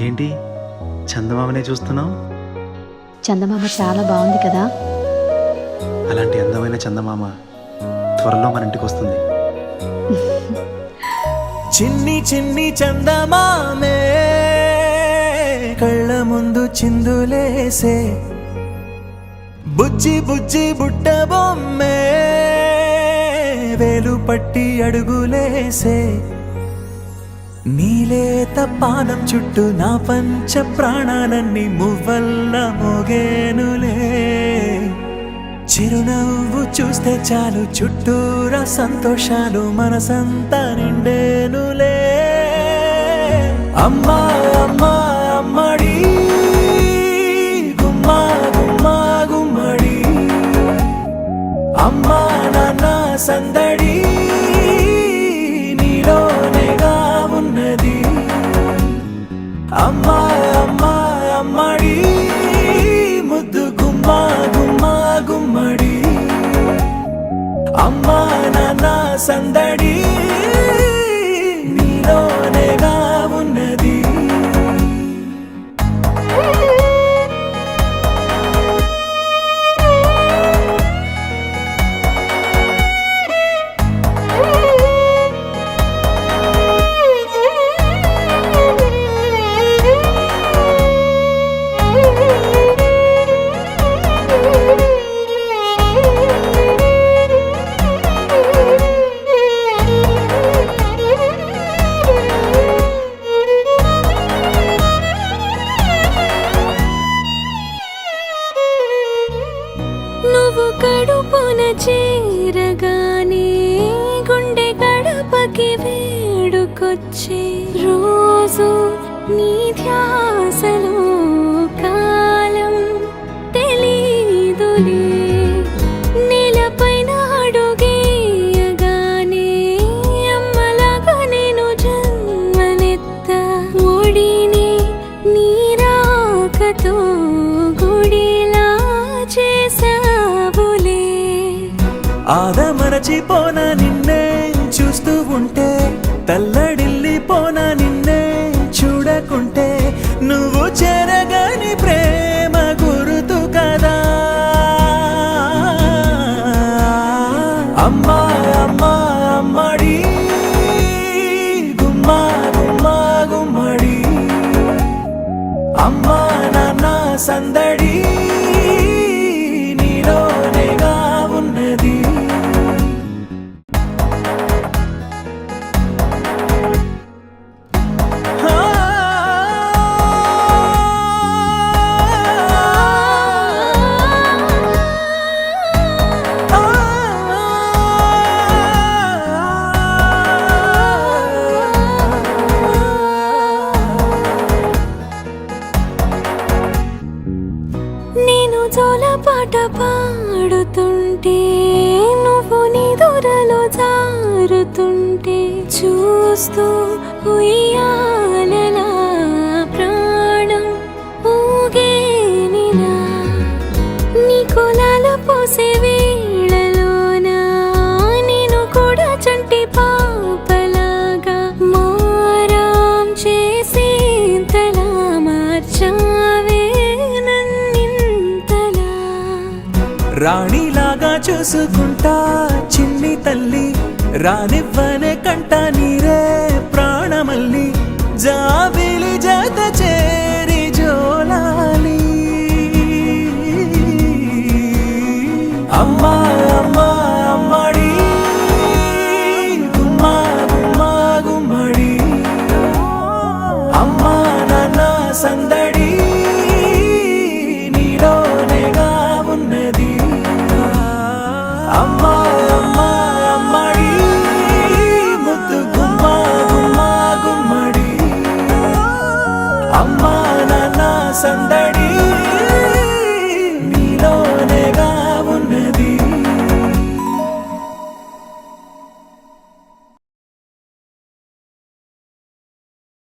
ఏంటి చందమామనే చూస్తున్నావు? చందమామ చాలా బాగుంది కదా. అలాంటి అందమైన చందమామ త్వరలో మన ఇంటికి వస్తుంది. చిన్ని చిన్ని చందమామే కళ్ళ ముందు చిందులేసే, బుజ్జి బుజ్జి బుట్ట బొమ్మే వేలు పట్టి అడుగులేసే, నీలేత పానం చుట్టూ నా పంచ ప్రాణాలన్నీ మువ్వల్ల మోగేనులే. చిరునవ్వు చూస్తే చాలు చుట్టూరా సంతోషాలు మనసంతా నిండేనులే. అమ్మా అమ్మా అమ్మడి గుమ్మా గుమ్మా గుమ్మడి, అమ్మా నాన్న సందడి నీలోనేగా ఉన్నది. అమ్మా అమ్మా అమ్మడి ముద్దు గుమ్మా గుమ్మా గుమ్మడి, అమ్మా నాన్న సందడి నీలోనేగా ఉన్నది. నువ్వు కడుపున చేరగానే గుండె గడపకి వేడుకొచ్చే, రోజు నీ ధ్యాసలో కాలం తెలీదులే. నేలపైన అడుగేయగానే అమ్మలాగా నేను జన్మనెత్త, ఒడిని నీ రాకతో గుడిలా చేసావులే. ఆదమరచిపోనా నిన్నే చూస్తూ ఉంటే, తల్లడిల్లిపోనా నిన్నే చూడకుంటే, నువ్వు చెరగని ప్రేమ గురుతు కదా. అమ్మా అమ్మా అమ్మడి గుమ్మా గుమ్మా గుమ్మడి, అమ్మా నాన్న సందడి నీలోనేగా ఉన్నది. నేను జోలపాట పాడుతుంటే, నువ్వు నీ దూరలో జారుతుంటే, చూస్తూ ఉయ్యాలలా ప్రాణం ఊగేనిలా. నీ కులాల పోసే వేళలోన నేను కూడా చంటి పాపలాగా మారాం చేసేంతలా మార్చావే నన్నింతలా. రాణిలాగా చూసుకుంటా చిన్ని తల్లి, రానివ్వనే కంట నీరే ప్రాణమల్లి, జాబిలి జత చేరి జోలాలి. అమ్మా అమ్మా అమ్మడి గుమ్మా గుమ్మా గుమ్మడి, అమ్మా నాన్న సందడి నీలోనేగా ఉన్నది. అమ్మా అమ్మా అమ్మడి ముద్దు గుమ్మా గుమ్మా గుమ్మడి, అమ్మా నాన్న సందడి